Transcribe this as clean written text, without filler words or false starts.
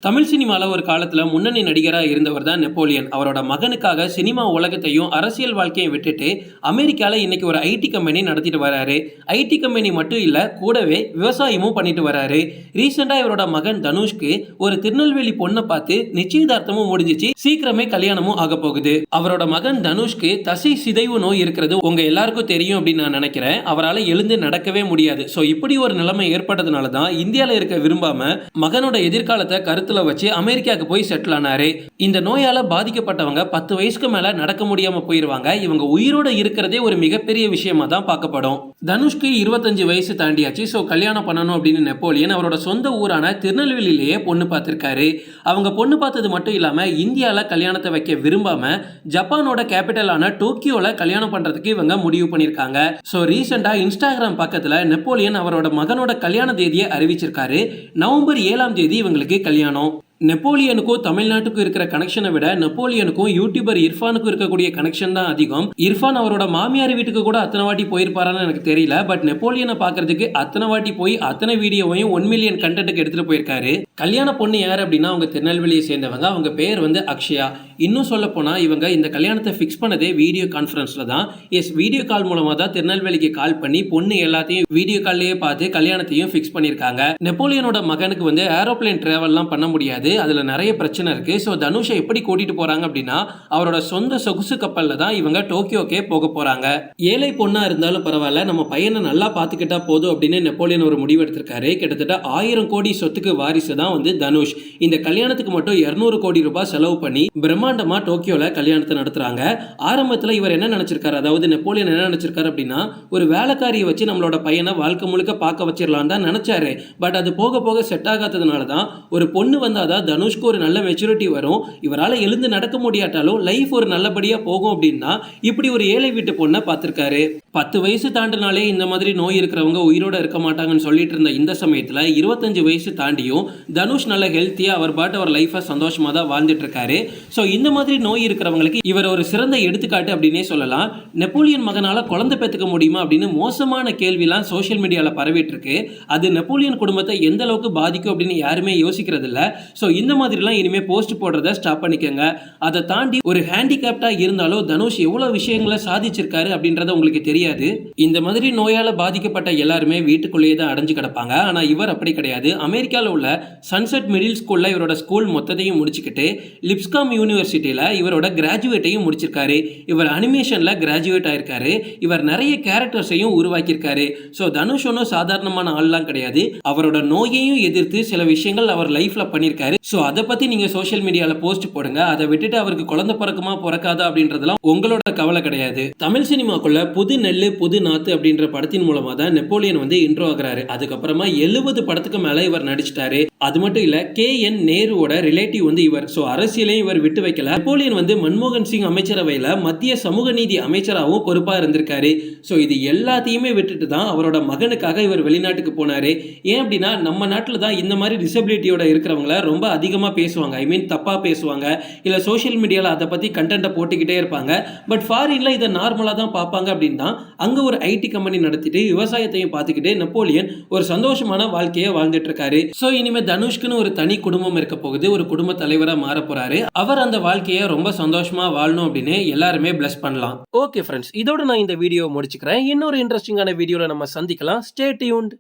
தமிழ் சினிமால ஒரு காலத்துல முன்னணி நடிகரா இருந்தவர் தான் நெப்போலியன். அவரோட மகனுக்காக சினிமா உலகத்தையும் அரசியல் வாழ்க்கையை விட்டுட்டு அமெரிக்கால இன்னைக்கு ஒரு ஐடி கம்பெனி நடத்திட்டு வராரு. ஐடி கம்பெனி மட்டும் இல்ல, கூடவே விவசாயமும் பண்ணிட்டு வராரு. ரீசெண்டா இவரோட மகன் தனுஷ்க்கு ஒரு திருநெல்வேலி பொண்ணை பார்த்து நிச்சயதார்த்தமும் முடிஞ்சிச்சு, சீக்கிரமே கல்யாணமும் ஆக போகுது. அவரோட மகன் தனுஷ்க்கு தசை சிதைவு நோய் இருக்கிறது உங்க எல்லாருக்கும் தெரியும் அப்படின்னு நான் நினைக்கிறேன். அவரால் எழுந்து நடக்கவே முடியாது. சோ இப்படி ஒரு நிலைமை ஏற்பட்டதுனால தான் இந்தியால இருக்க விரும்பாம மகனோட எதிர்காலத்தை கருத்துல வச்சு அமெரிக்காவுக்கு போய் செட்டில் ஆனாரு. இந்த நோயால பாதிக்கப்பட்டவங்க 10 வயசுக்கு மேல நடக்க முடியாம போயிருவாங்க. இவங்க உயிரோட இருக்கிறதே ஒரு மிகப்பெரிய விஷயமா தான் பார்க்கப்படும். தனுஷ்க்கு 25 வயசு தாண்டியாச்சு. சோ கல்யாணம் பண்ணணும் அப்படின்னு நெப்போலியன் அவரோட சொந்த ஊரான திருநெல்வேலியிலேயே பொண்ணு பார்த்திருக்காரு. அவங்க பொண்ணு பார்த்தது மட்டும் இல்லாம இந்தியால கல்யாணத்தை வைக்க விரும்பாம ஜப்பானோட கேபிட்டலான டோக்கியோல கல்யாணம் பண்றதுக்கு இவங்க முடிவு பண்ணிருக்காங்க. சோ ரீசெண்டா இன்ஸ்டாகிராம் பக்கத்துல நெப்போலியன் அவரோட மகனோட கல்யாண தேதியை அறிவிச்சிருக்காரு. நவம்பர் 7ஆம் தேதி இவங்களுக்கு கல்யாணம். நெப்போலியனுக்கும் தமிழ்நாட்டுக்கும் இருக்கிற கனெக்ஷனை விட நெப்போலியனுக்கும் யூடியூபர் இர்ஃபானுக்கும் இருக்கக்கூடிய கனெக்ஷன் தான் அதிகம். இர்ஃபான் அவரோட மாமியார் வீட்டுக்கு கூட அத்தனை வாட்டி போயிருப்பாரான்னு எனக்கு தெரியல. பட் நெப்போலியனை பார்க்கறதுக்கு அத்தனை வாட்டி போய் அத்தனை வீடியோவையும் 1 மில்லியன் கண்டென்ட்டுக்கு எடுத்துட்டு போயிருக்காரு. கல்யாண பொண்ணு யார் அப்படின்னா அவங்க திருநெல்வேலியை சேர்ந்தவங்க. அவங்க பேர் வந்து அக்ஷயா. இன்னும் சொல்ல போனா இவங்க இந்த கல்யாணத்தை ஃபிக்ஸ் பண்ணதே வீடியோ கான்ஃபரன்ஸ்ல தான். வீடியோ கால் மூலமா தான் திருநெல்வேலிக்கு கால் பண்ணி பொண்ணு எல்லாத்தையும் வீடியோ கால்லயே பார்த்து கல்யாணத்தையும் ஃபிக்ஸ் பண்ணிருக்காங்க. நெப்போலியனோட மகனுக்கு வந்து ஏரோப்ளேன் டிராவல்லாம் பண்ண முடியாது. அதுல நிறைய பிரச்சனை இருக்கு. சோ தனுஷை எப்படி கூட்டிட்டு போறாங்க அப்படின்னா அவரோட சொந்த சொகுசு கப்பல்ல தான் இவங்க டோக்கியோக்கே போக போறாங்க. ஏழை பொண்ணா இருந்தாலும் பரவாயில்ல, நம்ம பையனை நல்லா பாத்துக்கிட்டா போதும் அப்படின்னு நெப்போலியன் ஒரு முடிவு எடுத்திருக்காரு. கிட்டத்தட்ட 1000 கோடி சொத்துக்கு வாரிசு தான் வந்து தனுஷ். இந்த கல்யாணத்துக்கு மட்டும் 200 கோடி ரூபாய் செலவு பண்ணி பிரம்மாண்டமா டோக்கியோல கல்யாணத்தை நடத்துறாங்க. ஆரம்பத்துல இவர் என்ன நினைச்சிருக்காரு, அதாவது நெப்போலியன் என்ன நினைச்சிருக்காரு அப்படின்னா ஒரு வேலைக்காரியை வச்சு நம்மளோட பையனை வாழ்க்கை முழுக்க பார்க்க வச்சிடலாம் தான் நினைச்சாரு. பட் அது போக போக செட் ஆகாததுனால தான் ஒரு பொண்ணு வந்தாதான் தனுஷ்க்கு ஒரு நல்ல மெச்சூரிட்டி வரும், இவரால் எழுந்து நடக்க முடியாட்டாலும் லைஃப் ஒரு நல்லபடியா போகும் அப்படின்னா இப்படி ஒரு ஏழை வீட்டு பொண்ணை பார்த்திருக்காரு. 10 வயசு தாண்டினாலே இந்த மாதிரி நோய் இருக்கிறவங்க உயிரோட இருக்க மாட்டாங்கன்னு சொல்லிட்டு இருந்த இந்த சமயத்துல 25 வயசு தாண்டியும் தனுஷ் நல்ல ஹெல்த்தியா அவர் பாட்டு அவர் லைஃபை சந்தோஷமா தான் வாழ்ந்துட்டு இருக்காரு. ஸோ இந்த மாதிரி நோய் இருக்கிறவங்களுக்கு இவர் ஒரு சிறந்த எடுத்துக்காட்டு அப்படின்னே சொல்லலாம். நெப்போலியன் மகனால குழந்தை பெற்றுக்க முடியுமா அப்படின்னு மோசமான கேள்விலாம் சோசியல் மீடியாவில் பரவிட்டு இருக்கு. அது நெப்போலியன் குடும்பத்தை எந்த அளவுக்கு பாதிக்கும் அப்படின்னு யாருமே யோசிக்கிறது இல்லை. ஸோ இந்த மாதிரிலாம் இனிமே போஸ்ட் போடுறத ஸ்டாப் பண்ணிக்கோங்க. அதை தாண்டி ஒரு ஹேண்டிகேப்டா இருந்தாலும் தனுஷ் எவ்வளவு விஷயங்களை சாதிச்சிருக்காரு அப்படின்றத உங்களுக்கு தெரியாது. இந்த மாதிரி நோயால பாதிக்கப்பட்ட எல்லாருமே வீட்டுக்குள்ளேயே தான் அடைஞ்சு கிடப்பாங்க. ஆனா இவர் அப்படி கிடையாது. அமெரிக்காவில் உள்ள சன்செட் மிடில் ஸ்கூல்ல இவரோட ஸ்கூல் மொத்தத்தையும் முடிச்சுக்கிட்டு லிப்ஸ்காம் யூனிவர்சிட்டியில இவரோட கிராஜுவேட்டையும் முடிச்சிருக்காரு. இவர் அனிமேஷன்ல கிராஜுவேட் ஆயிருக்காரு. இவர் நிறைய கேரக்டர்ஸையும் உருவாக்கியிருக்காரு. ஸோ தனுஷ் ஒன்றும் சாதாரணமான ஆள்லாம் கிடையாது. அவரோட நோயையும் எதிர்த்து சில விஷயங்கள் அவர் லைஃப்ல பண்ணியிருக்காரு. ஸோ அதை பத்தி நீங்க சோஷியல் மீடியால போஸ்ட் போடுங்க. அதை விட்டுட்டு அவருக்கு குழந்தை பிறக்குமா பிறக்காதா அப்படின்றதெல்லாம் உங்களோட கவலை கிடையாது. தமிழ் சினிமாக்குள்ள புது நெல்லு புது நாத்து அப்படின்ற படத்தின் மூலமா தான் நெப்போலியன் வந்து இன்ட்ரோ ஆகிறாரு. அதுக்கப்புறமா 70 படத்துக்கு மேல இவர் நடிச்சிட்டாரு. அது மட்டும் இல்ல, KN நேருவோட ரிலேட்டிவ் வந்து இவர். ஸோ அரசியலையும் இவர் விட்டு வைக்கல. நெப்போலியன் வந்து மன்மோகன் சிங் அமைச்சரவையில மத்திய சமூக நீதி அமைச்சராகவும் பொறுப்பா இருந்திருக்காரு. ஸோ இது எல்லாத்தையுமே விட்டுட்டு தான் அவரோட மகனுக்காக இவர் வெளிநாட்டுக்கு போனாரு. ஏன் அப்படின்னா நம்ம நாட்டில் தான் இந்த மாதிரி டிசபிலிட்டியோட இருக்கிறவங்கள ரொம்ப அதிகமாக பேசுவாங்க. ஐ மீன் தப்பாக பேசுவாங்க, இல்லை சோஷியல் மீடியாவில் அதை பற்றி கண்டென்ட்டை போட்டுக்கிட்டே இருப்பாங்க. பட் ஃபாரின்ல இதை நார்மலாக தான் பார்ப்பாங்க. அப்படின்னா அங்கே ஒரு ஐடி கம்பெனி நடத்திட்டு விவசாயத்தையும் பார்த்துக்கிட்டு நெப்போலியன் ஒரு சந்தோஷமான வாழ்க்கையை வாழ்ந்துட்டு இருக்காரு. ஸோ இனிமேல் தனுஷ்குன்னு ஒரு தனி குடும்பம் இருக்க போகுது. ஒரு குடும்ப தலைவராக மாற போறாரு. அவர் அந்த வாழ்க்கையை ரொம்ப சந்தோஷமா வாழணும் அப்படின்னு எல்லாருமே பிளஸ் பண்ணலாம். ஓகே ஃப்ரெண்ட்ஸ், இதோட நான் இந்த வீடியோ முடிச்சுக்கிறேன். இன்னொரு இன்ட்ரெஸ்டிங்கான வீடியோவில் நம்ம சந்திக்கலாம். Stay tuned.